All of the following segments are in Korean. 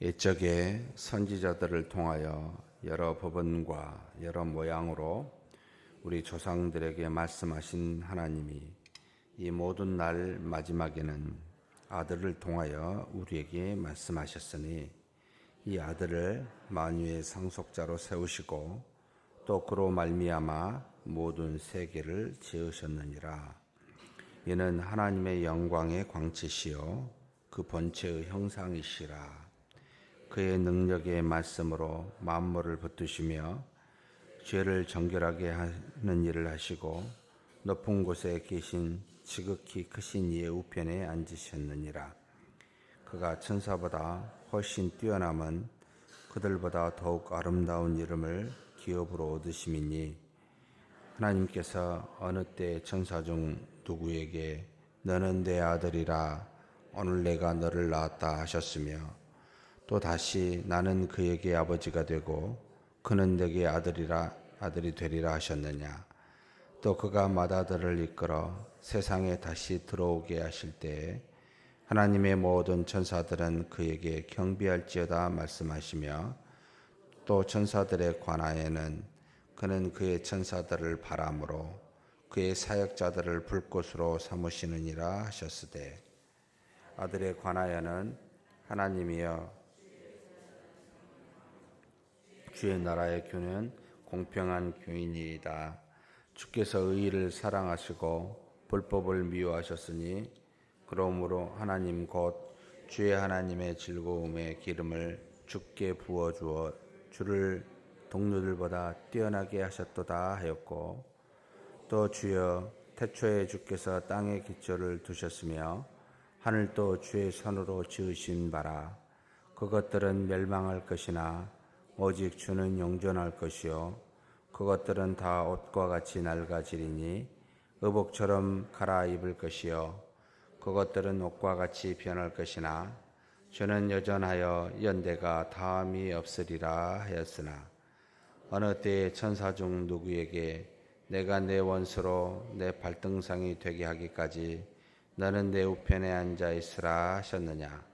옛적에 선지자들을 통하여 여러 법언과 여러 모양으로 우리 조상들에게 말씀하신 하나님이 이 모든 날 마지막에는 아들을 통하여 우리에게 말씀하셨으니 이 아들을 만유의 상속자로 세우시고 또 그로 말미암아 모든 세계를 지으셨느니라. 이는 하나님의 영광의 광채시요 그 본체의 형상이시라. 그의 능력의 말씀으로 만물을 붙드시며 죄를 정결하게 하는 일을 하시고 높은 곳에 계신 지극히 크신 이의 우편에 앉으셨느니라. 그가 천사보다 훨씬 뛰어남은 그들보다 더욱 아름다운 이름을 기업으로 얻으심이니 하나님께서 어느 때 천사 중 누구에게 너는 내 아들이라 오늘 내가 너를 낳았다 하셨으며 또 다시 나는 그에게 아버지가 되고 그는 내게 아들이 되리라 하셨느냐. 또 그가 맏아들을 이끌어 세상에 다시 들어오게 하실 때에 하나님의 모든 천사들은 그에게 경배할지어다 말씀하시며 또 천사들의 관하에는 그는 그의 천사들을 바람으로 그의 사역자들을 불꽃으로 삼으시느니라 하셨으되 아들의 관하여는 하나님이여 주의 나라의 교는 공평한 교인이다. 주께서 의를 사랑하시고 불법을 미워하셨으니 그러므로 하나님 곧 주의 하나님의 즐거움의 기름을 주께 부어주어 주를 동료들보다 뛰어나게 하셨도다 하였고 또 주여 태초에 주께서 땅의 기초를 두셨으며 하늘도 주의 손으로 지으신 바라. 그것들은 멸망할 것이나 오직 주는 영존할 것이요 그것들은 다 옷과 같이 낡아지리니 의복처럼 갈아입을 것이요 그것들은 옷과 같이 변할 것이나 주는 여전하여 연대가 다함이 없으리라 하였으나 어느 때에 천사 중 누구에게 내가 내 원수로 내 발등상이 되게 하기까지 너는 내 우편에 앉아 있으라 하셨느냐.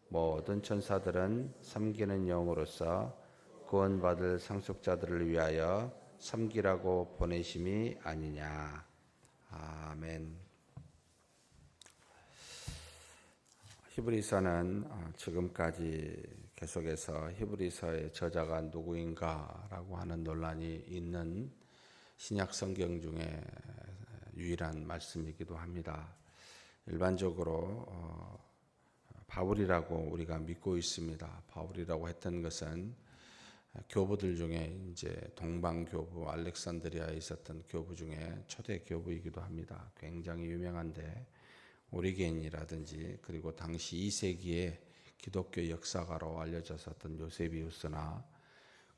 모든 천사들은 섬기는 영으로서 구원받을 상속자들을 위하여 섬기라고 보내심이 아니냐. 아멘. 히브리서는 지금까지 계속해서 히브리서의 저자가 누구인가라고 하는 논란이 있는 신약 성경 중에 유일한 말씀이기도 합니다. 일반적으로 바울이라고 우리가 믿고 있습니다. 바울이라고 했던 것은 교부들 중에 이제 동방교부 알렉산드리아에 있었던 교부 중에 초대 교부이기도 합니다. 굉장히 유명한데 오리겐이라든지 그리고 당시 2세기에 기독교 역사가로 알려졌었던 요세비우스나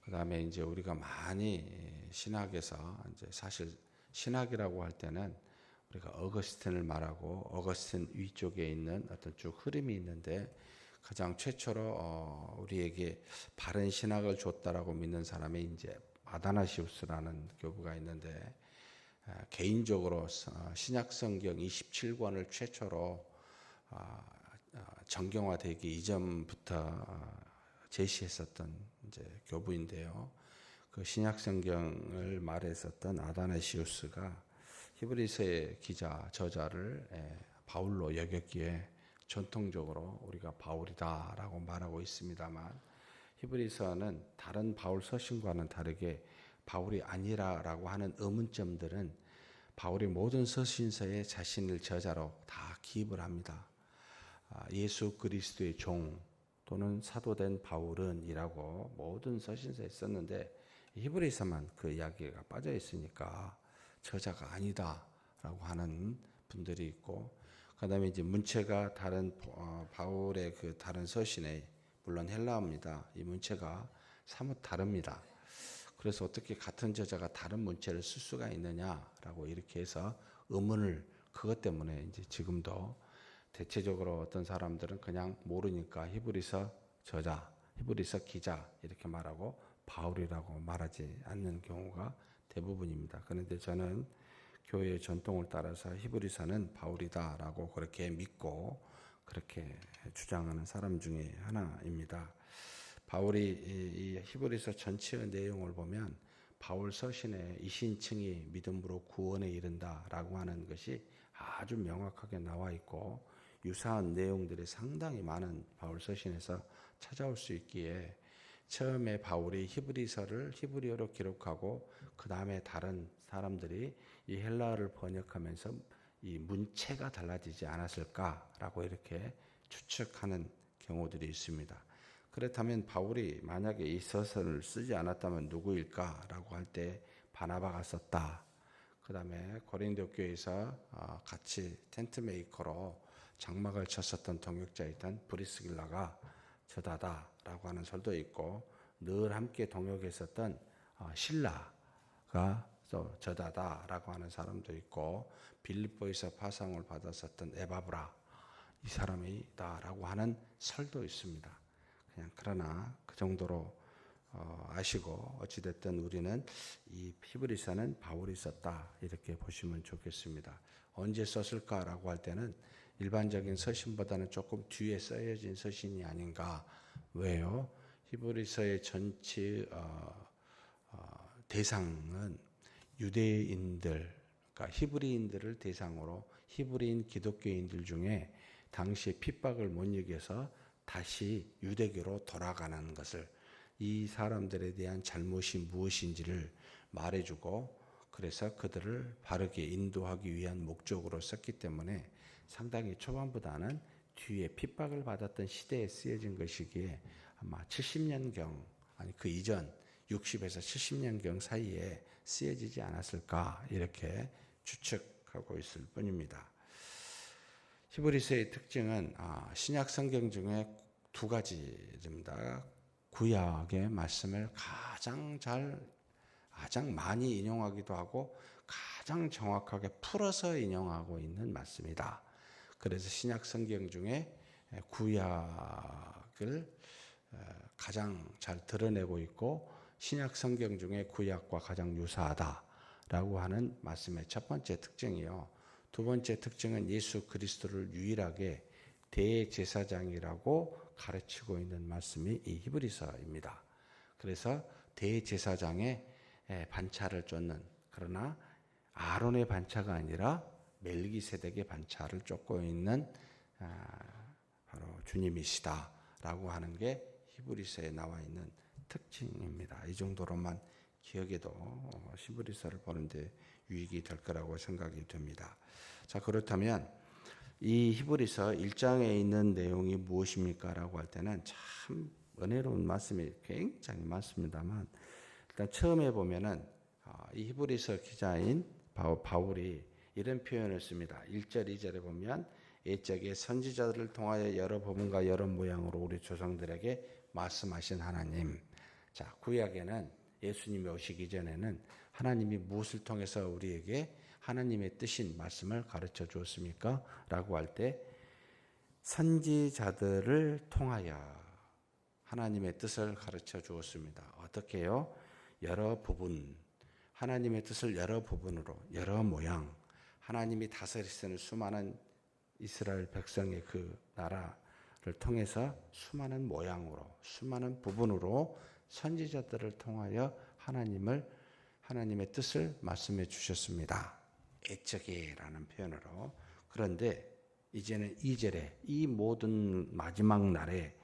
그다음에 이제 우리가 많이 신학에서 이제 사실 신학이라고 할 때는 우리가 어거스틴을 말하고 어거스틴 위쪽에 있는 어떤 쭉 흐름이 있는데 가장 최초로 우리에게 바른 신학을 줬다라고 믿는 사람이 이제 아다나시우스라는 교부가 있는데 개인적으로 신약 성경 27권을 최초로 정경화되기 이전부터 제시했었던 이제 교부인데요. 그 신약 성경을 말했었던 아다나시우스가 히브리서의 기자 저자를 바울로 여겼기에 전통적으로 우리가 바울이다라고 말하고 있습니다만 히브리서는 다른 바울 서신과는 다르게 바울이 아니라라고 하는 의문점들은 바울이 모든 서신서에 자신을 저자로 다 기입을 합니다. 예수 그리스도의 종 또는 사도된 바울은 이라고 모든 서신서에 썼는데 히브리서만 그 이야기가 빠져 있으니까 저자가 아니다라고 하는 분들이 있고 그다음에 이제 문체가 다른 바울의 그 다른 서신에 물론 헬라어입니다. 이 문체가 사뭇 다릅니다. 그래서 어떻게 같은 저자가 다른 문체를 쓸 수가 있느냐라고 이렇게 해서 의문을 그것 때문에 이제 지금도 대체적으로 어떤 사람들은 그냥 모르니까 히브리서 저자, 히브리서 기자 이렇게 말하고 바울이라고 말하지 않는 경우가 대부분입니다. 그런데 저는 교회의 전통을 따라서 히브리서는 바울이다라고 그렇게 믿고 그렇게 주장하는 사람 중에 하나입니다. 바울이 이 히브리서 전체의 내용을 보면 바울 서신에 이신층이 믿음으로 구원에 이른다라고 하는 것이 아주 명확하게 나와 있고 유사한 내용들이 상당히 많은 바울 서신에서 찾아올 수 있기에 처음에 바울이 히브리서를 히브리어로 기록하고 그 다음에 다른 사람들이 이 헬라어를 번역하면서 이 문체가 달라지지 않았을까라고 이렇게 추측하는 경우들이 있습니다. 그렇다면 바울이 만약에 이 서신을 쓰지 않았다면 누구일까라고 할 때 바나바가 썼다. 그 다음에 고린도 교회에서 같이 텐트 메이커로 장막을 쳤었던 동역자였던 브리스길라가 저다다라고 하는 설도 있고 늘 함께 동역했었던 신라가 또 저다다라고 하는 사람도 있고 빌립보에서 파송을 받았었던 에바브라 이 사람이다라고 하는 설도 있습니다. 그냥 그러나 그 정도로 아시고 어찌됐든 우리는 이 히브리서는 바울이 썼다 이렇게 보시면 좋겠습니다. 언제 썼을까라고 할 때는 일반적인 서신보다는 조금 뒤에 써여진 서신이 아닌가. 왜요? 히브리서의 전체 대상은 유대인들, 그러니까 히브리인들을 대상으로 히브리인 기독교인들 중에 당시에 핍박을 못 이겨서 다시 유대교로 돌아가는 것을 이 사람들에 대한 잘못이 무엇인지를 말해주고 그래서 그들을 바르게 인도하기 위한 목적으로 썼기 때문에 상당히 초반보다는 뒤에 핍박을 받았던 시대에 쓰여진 것이기에 아마 70년경 아니 그 이전 60에서 70년경 사이에 쓰여지지 않았을까 이렇게 추측하고 있을 뿐입니다. 히브리서의 특징은 신약 성경 중에 두 가지입니다. 구약의 말씀을 가장 많이 인용하기도 하고 가장 정확하게 풀어서 인용하고 있는 말씀이다. 그래서 신약 성경 중에 구약을 가장 잘 드러내고 있고 신약 성경 중에 구약과 가장 유사하다라고 하는 말씀의 첫 번째 특징이요. 두 번째 특징은 예수 그리스도를 유일하게 대제사장이라고 가르치고 있는 말씀이 이 히브리서입니다. 그래서 대제사장의 반차를 쫓는 그러나 아론의 반차가 아니라 멜기세덱의 반차를 쫓고 있는 바로 주님이시다라고 하는 게 히브리서에 나와 있는 특징입니다. 이 정도로만 기억해도 히브리서를 보는데 유익이 될 거라고 생각이 됩니다. 자, 그렇다면 이 히브리서 1장에 있는 내용이 무엇입니까? 라고 할 때는 참 은혜로운 말씀이 굉장히 많습니다만 일단 처음에 보면은 이 히브리서 기자인 바울이 이런 표현을 씁니다. 1절, 2절에 보면 옛적에 선지자들을 통하여 여러 부분과 여러 모양으로 우리 조상들에게 말씀하신 하나님. 자, 구약에는 예수님이 오시기 전에는 하나님이 무엇을 통해서 우리에게 하나님의 뜻인 말씀을 가르쳐 주었습니까? 라고 할 때 선지자들을 통하여 하나님의 뜻을 가르쳐 주었습니다. 어떻게요? 여러 부분, 하나님의 뜻을 여러 부분으로, 여러 모양, 하나님이 다스리시는 수많은 이스라엘 백성의 그 나라를 통해서 수많은 모양으로, 수많은 부분으로 선지자들을 통하여 하나님의 뜻을 말씀해 주셨습니다. 애적에라는 표현으로. 그런데 이제는 2절에 이 모든 마지막 날에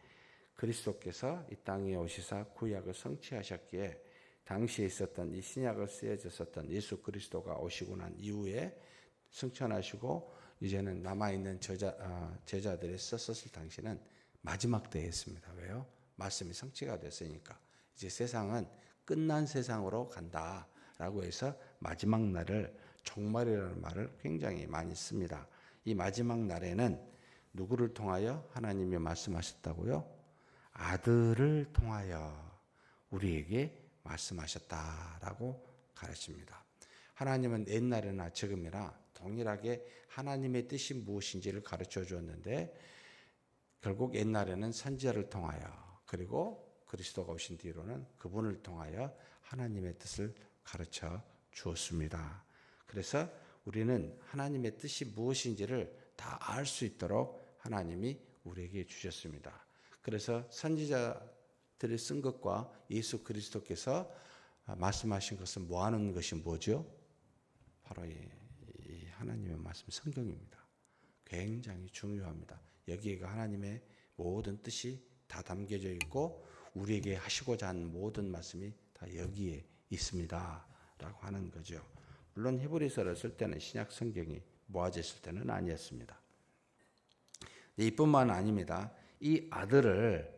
그리스도께서 이 땅에 오시사 구약을 성취하셨기에 당시에 있었던 이 신약을 쓰여졌었던 예수 그리스도가 오시고 난 이후에 승천하시고 이제는 남아있는 제자들이 썼을 당시는 마지막 때였습니다. 왜요? 말씀이 성취가 됐으니까. 이제 세상은 끝난 세상으로 간다라고 해서 마지막 날을 종말이라는 말을 굉장히 많이 씁니다. 이 마지막 날에는 누구를 통하여 하나님이 말씀하셨다고요? 아들을 통하여 우리에게 말씀하셨다라고 가르칩니다. 하나님은 옛날이나 지금이나 동일하게 하나님의 뜻이 무엇인지를 가르쳐 주었는데 결국 옛날에는 선지자를 통하여 그리고 그리스도가 오신 뒤로는 그분을 통하여 하나님의 뜻을 가르쳐 주었습니다. 그래서 우리는 하나님의 뜻이 무엇인지를 다 알 수 있도록 하나님이 우리에게 주셨습니다. 그래서 선지자들이 쓴 것과 예수 그리스도께서 말씀하신 것은 뭐하는 것이 뭐죠? 바로 이 하나님의 말씀 성경입니다. 굉장히 중요합니다. 여기에가 하나님의 모든 뜻이 다 담겨져 있고 우리에게 하시고자 하는 모든 말씀이 다 여기에 있습니다 라고 하는 거죠. 물론 히브리서를 쓸 때는 신약 성경이 모아졌을 때는 아니었습니다. 이뿐만 아닙니다. 이 아들을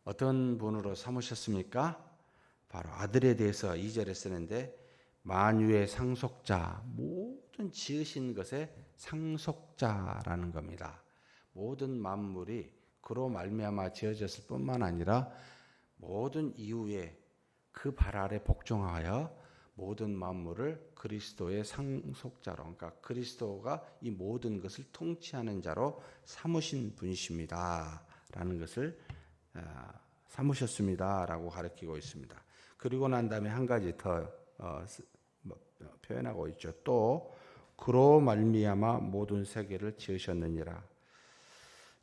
어떤 분으로 삼으셨습니까? 바로 아들에 대해서 2절에 쓰는데 만유의 상속자, 모든 지으신 것의 상속자라는 겁니다. 모든 만물이 그로 말미암아 지어졌을 뿐만 아니라 모든 이후에 그 발 아래 복종하여 모든 만물을 그리스도의 상속자로, 그러니까 그리스도가 이 모든 것을 통치하는 자로 삼으신 분이십니다 라는 것을 삼으셨습니다 라고 가르치고 있습니다. 그리고 난 다음에 한 가지 더 표현하고 있죠. 또 그로 말미암아 모든 세계를 지으셨느니라.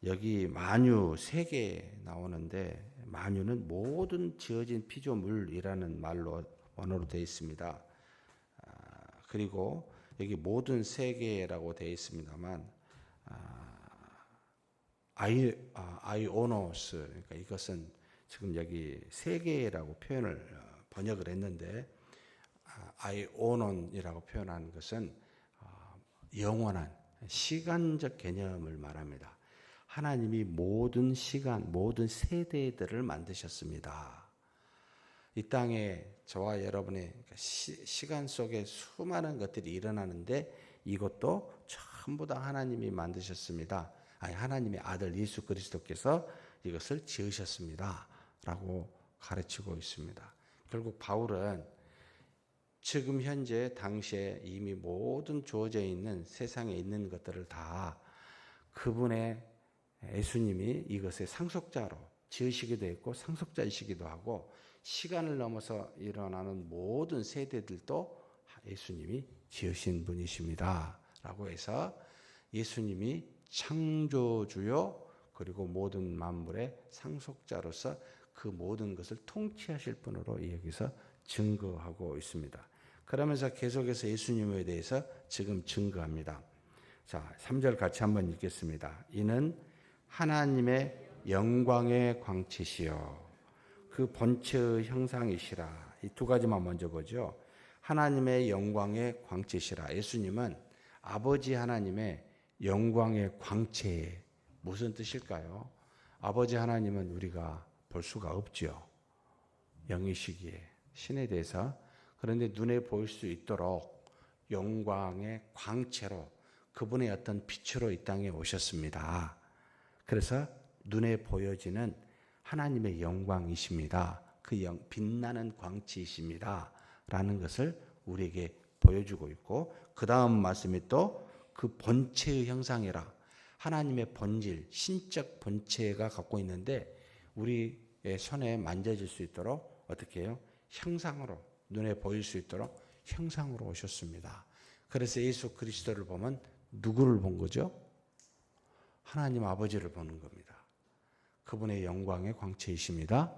여기 만유 세계 나오는데 만유는 모든 지어진 피조물이라는 말로 원어로 되어 있습니다. 그리고 여기 모든 세계라고 되어 있습니다만 아이오노스, 그러니까 이것은 지금 여기 세계라고 표현을 번역을 했는데 아이오논이라고 표현한 것은 영원한 시간적 개념을 말합니다. 하나님이 모든 시간, 모든 세대들을 만드셨습니다. 이 땅에 저와 여러분의 시간 속에 수많은 것들이 일어나는데 이것도 전부 다 하나님이 만드셨습니다. 아니, 하나님의 아들 예수 그리스도께서 이것을 지으셨습니다 라고 가르치고 있습니다. 결국 바울은 지금 현재 당시에 이미 모든 주어져 있는 세상에 있는 것들을 다 그분의 예수님이 이것의 상속자로 지으시기도 했고 상속자이시기도 하고 시간을 넘어서 일어나는 모든 세대들도 예수님이 지으신 분이십니다 라고 해서 예수님이 창조주요 그리고 모든 만물의 상속자로서 그 모든 것을 통치하실 분으로 여기서 증거하고 있습니다. 그러면서 계속해서 예수님에 대해서 지금 증거합니다. 자, 3절 같이 한번 읽겠습니다. 이는 하나님의 영광의 광채시요 그 본체의 형상이시라. 이 두 가지만 먼저 보죠. 하나님의 영광의 광채시라. 예수님은 아버지 하나님의 영광의 광채, 무슨 뜻일까요? 아버지 하나님은 우리가 볼 수가 없죠. 영이시기에 신에 대해서. 그런데 눈에 보일 수 있도록 영광의 광채로 그분의 어떤 빛으로 이 땅에 오셨습니다. 그래서 눈에 보여지는 하나님의 영광이십니다. 그 빛나는 광채이십니다 라는 것을 우리에게 보여주고 있고 그 다음 말씀이 또 그 본체의 형상이라. 하나님의 본질, 신적 본체가 갖고 있는데 우리의 손에 만져질 수 있도록 어떻게 해요? 형상으로, 눈에 보일 수 있도록 형상으로 오셨습니다. 그래서 예수 그리스도를 보면 누구를 본 거죠? 하나님 아버지를 보는 겁니다. 그분의 영광의 광채이십니다.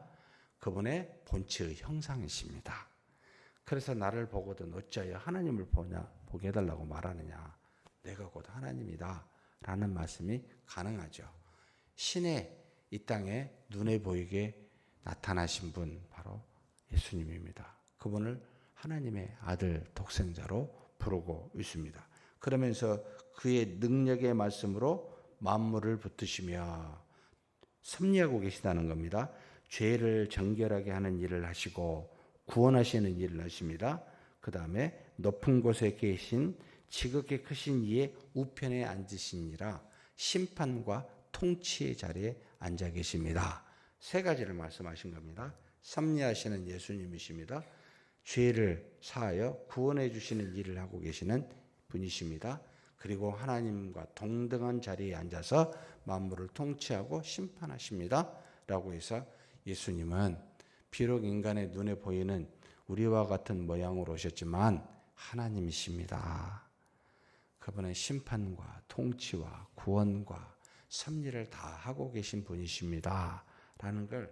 그분의 본체의 형상이십니다. 그래서 나를 보거든 어찌하여 하나님을 보게 해달라고 말하느냐. 내가 곧 하나님이다 라는 말씀이 가능하죠. 신의 이 땅에 눈에 보이게 나타나신 분 바로 예수님입니다. 그분을 하나님의 아들 독생자로 부르고 있습니다. 그러면서 그의 능력의 말씀으로 만물을 붙드시며 섭리하고 계시다는 겁니다. 죄를 정결하게 하는 일을 하시고 구원하시는 일을 하십니다. 그 다음에 높은 곳에 계신 지극히 크신 이의 우편에 앉으시니라 심판과 통치의 자리에 앉아 계십니다. 세 가지를 말씀하신 겁니다. 섭리하시는 예수님이십니다. 죄를 사하여 구원해 주시는 일을 하고 계시는 분이십니다. 그리고 하나님과 동등한 자리에 앉아서 만물을 통치하고 심판하십니다. 라고 해서 예수님은 비록 인간의 눈에 보이는 우리와 같은 모양으로 오셨지만 하나님이십니다. 그분은 심판과 통치와 구원과 섭리를 다 하고 계신 분이십니다. 라는 걸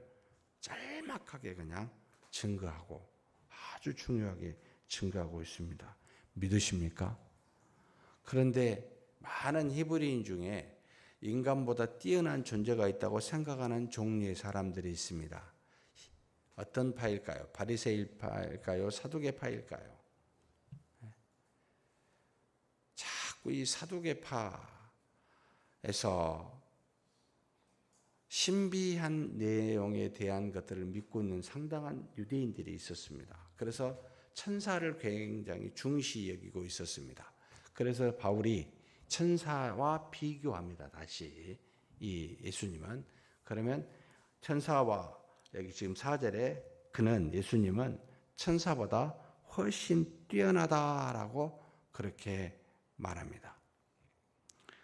짤막하게 그냥 증거하고 아주 중요하게 증거하고 있습니다. 믿으십니까? 그런데 많은 히브리인 중에 인간보다 뛰어난 존재가 있다고 생각하는 종류의 사람들이 있습니다. 어떤 파일까요? 바리새인파일까요? 사두개파일까요? 자꾸 이 사두개파에서 신비한 내용에 대한 것들을 믿고 있는 상당한 유대인들이 있었습니다. 그래서 천사를 굉장히 중시 여기고 있었습니다. 그래서 바울이 천사와 비교합니다. 다시 이 예수님은. 그러면 천사와 여기 지금 4절에 그는 예수님은 천사보다 훨씬 뛰어나다라고 그렇게 말합니다.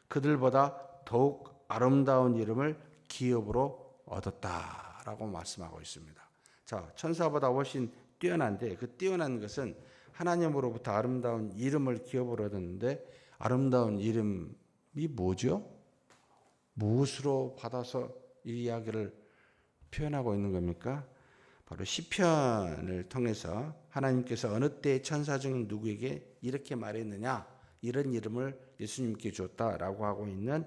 그들보다 더욱 아름다운 이름을 기업으로 얻었다라고 말씀하고 있습니다. 자, 천사보다 훨씬 뛰어난데 그 뛰어난 것은 하나님으로부터 아름다운 이름을 기업으로 얻었는데 아름다운 이름이 뭐죠? 무엇으로 받아서 이 이야기를 표현하고 있는 겁니까? 바로 시편을 통해서 하나님께서 어느 때 천사 중 누구에게 이렇게 말했느냐? 이런 이름을 예수님께 줬다라고 하고 있는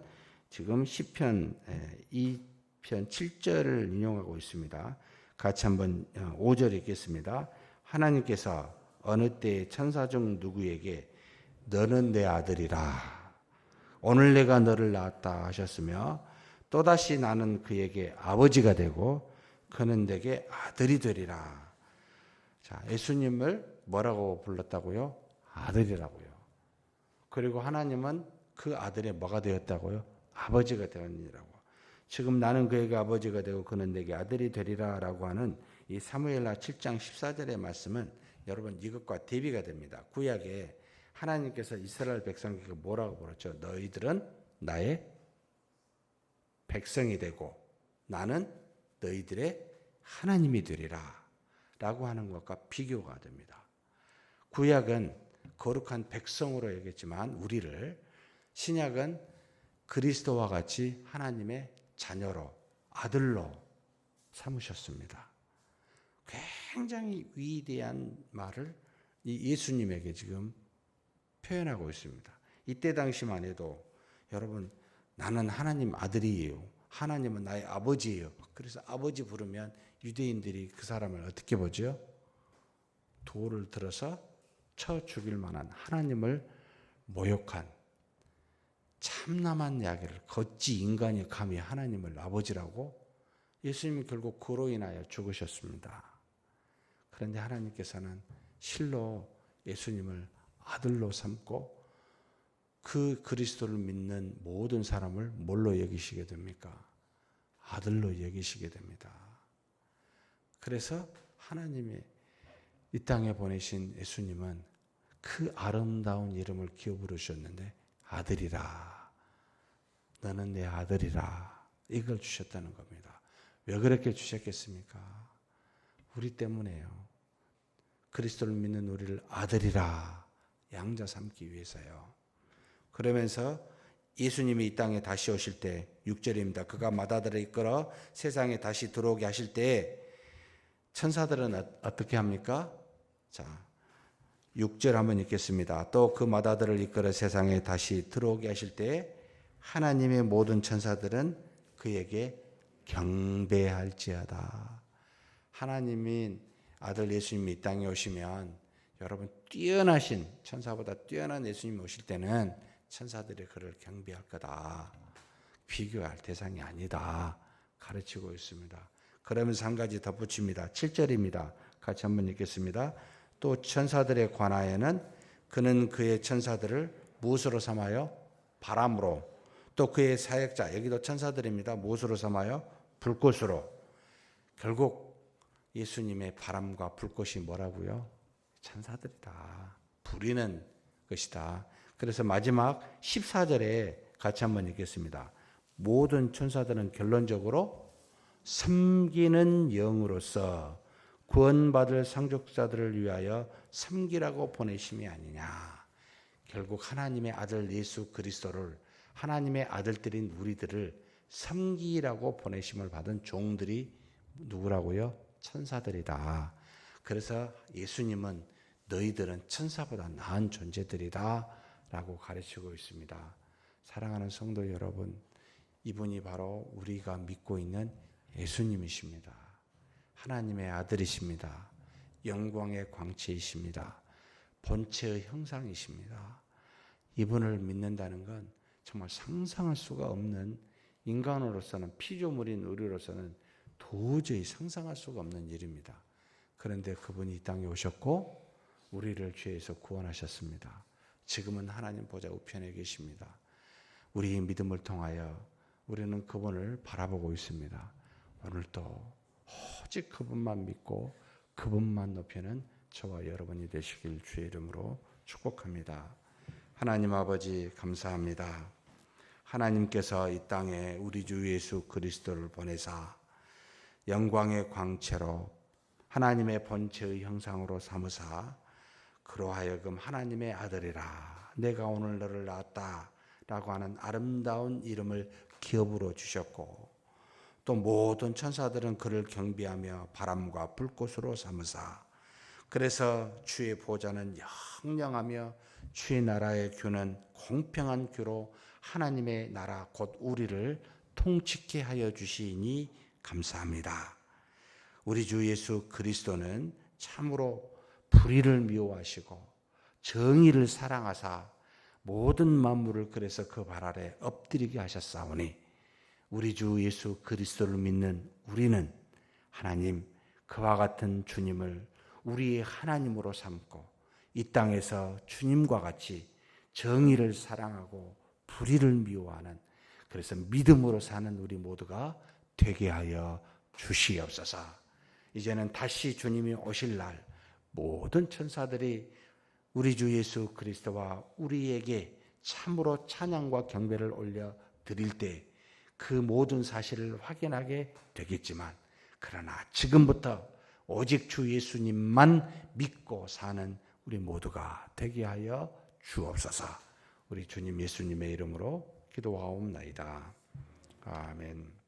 지금 시편 2편 7절을 인용하고 있습니다. 같이 한번 5절 읽겠습니다. 하나님께서 어느 때 천사 중 누구에게 너는 내 아들이라 오늘 내가 너를 낳았다 하셨으며 또다시 나는 그에게 아버지가 되고 그는 내게 아들이 되리라. 자, 예수님을 뭐라고 불렀다고요? 아들이라고요. 그리고 하나님은 그 아들의 뭐가 되었다고요? 아버지가 되었니라고. 지금 나는 그에게 아버지가 되고 그는 내게 아들이 되리라라고 하는 이 사무엘하 7장 14절의 말씀은 여러분 이것과 대비가 됩니다. 구약에 하나님께서 이스라엘 백성에게 뭐라고 부르죠? 너희들은 나의 백성이 되고 나는 너희들의 하나님이 되리라 라고 하는 것과 비교가 됩니다. 구약은 거룩한 백성으로 얘기했지만 우리를 신약은 그리스도와 같이 하나님의 자녀로 아들로 삼으셨습니다. 굉장히 위대한 말을 이 예수님에게 지금 표현하고 있습니다. 이때 당시만 해도 여러분 나는 하나님 아들이에요. 하나님은 나의 아버지예요. 그래서 아버지 부르면 유대인들이 그 사람을 어떻게 보죠? 돌을 들어서 쳐 죽일 만한 하나님을 모욕한 참남한 이야기를 거지 인간이 감히 하나님을 아버지라고 예수님이 결국 그로 인하여 죽으셨습니다. 그런데 하나님께서는 실로 예수님을 아들로 삼고 그 그리스도를 믿는 모든 사람을 뭘로 여기시게 됩니까? 아들로 여기시게 됩니다. 그래서 하나님이 이 땅에 보내신 예수님은 그 아름다운 이름을 기업으로 주셨는데 아들이라 너는 내 아들이라 이걸 주셨다는 겁니다. 왜 그렇게 주셨겠습니까? 우리 때문에요. 그리스도를 믿는 우리를 아들이라 양자 삼기 위해서요. 그러면서 예수님이 이 땅에 다시 오실 때 6절입니다. 그가 맏아들을 이끌어 세상에 다시 들어오게 하실 때 천사들은 어떻게 합니까? 자, 6절 한번 읽겠습니다. 또 그 맏아들을 이끌어 세상에 다시 들어오게 하실 때 하나님의 모든 천사들은 그에게 경배할지어다. 하나님인 아들 예수님이 이 땅에 오시면 여러분 뛰어나신 천사보다 뛰어난 예수님이 오실 때는 천사들이 그를 경배할 거다. 비교할 대상이 아니다. 가르치고 있습니다. 그러면서 한 가지 덧붙입니다. 7절입니다. 같이 한번 읽겠습니다. 또 천사들에 관하여는 그는 그의 천사들을 무엇으로 삼아요? 바람으로. 또 그의 사역자, 여기도 천사들입니다. 무엇으로 삼아요? 불꽃으로. 결국 예수님의 바람과 불꽃이 뭐라고요? 천사들이다. 부리는 것이다. 그래서 마지막 14절에 같이 한번 읽겠습니다. 모든 천사들은 결론적으로 섬기는 영으로서 구원받을 상속자들을 위하여 섬기라고 보내심이 아니냐. 결국 하나님의 아들 예수 그리스도를 하나님의 아들들인 우리들을 섬기라고 보내심을 받은 종들이 누구라고요? 천사들이다. 그래서 예수님은 너희들은 천사보다 나은 존재들이다 라고 가르치고 있습니다. 사랑하는 성도 여러분, 이분이 바로 우리가 믿고 있는 예수님이십니다. 하나님의 아들이십니다. 영광의 광채이십니다. 본체의 형상이십니다. 이분을 믿는다는 건 정말 상상할 수가 없는, 인간으로서는, 피조물인 우리로서는 도저히 상상할 수가 없는 일입니다. 그런데 그분이 이 땅에 오셨고 우리를 죄에서 구원하셨습니다. 지금은 하나님 보좌 우편에 계십니다. 우리의 믿음을 통하여 우리는 그분을 바라보고 있습니다. 오늘도 오직 그분만 믿고 그분만 높이는 저와 여러분이 되시길 주의 이름으로 축복합니다. 하나님 아버지 감사합니다. 하나님께서 이 땅에 우리 주 예수 그리스도를 보내사 영광의 광채로 하나님의 본체의 형상으로 삼으사 그로 하여금 하나님의 아들이라 내가 오늘 너를 낳았다 라고 하는 아름다운 이름을 기업으로 주셨고, 또 모든 천사들은 그를 경배하며 바람과 불꽃으로 삼으사 그래서 주의 보좌는 영영하며 주의 나라의 규는 공평한 규로 하나님의 나라 곧 우리를 통치케 하여 주시니 감사합니다. 우리 주 예수 그리스도는 참으로 불의를 미워하시고 정의를 사랑하사 모든 만물을 그래서 그 발 아래 엎드리게 하셨사오니 우리 주 예수 그리스도를 믿는 우리는 하나님 그와 같은 주님을 우리의 하나님으로 삼고 이 땅에서 주님과 같이 정의를 사랑하고 불의를 미워하는, 그래서 믿음으로 사는 우리 모두가 되게 하여 주시옵소서. 이제는 다시 주님이 오실 날 모든 천사들이 우리 주 예수 그리스도와 우리에게 참으로 찬양과 경배를 올려 드릴 때 그 모든 사실을 확인하게 되겠지만, 그러나 지금부터 오직 주 예수님만 믿고 사는 우리 모두가 되게 하여 주옵소서. 우리 주님 예수님의 이름으로 기도하옵나이다. 아멘.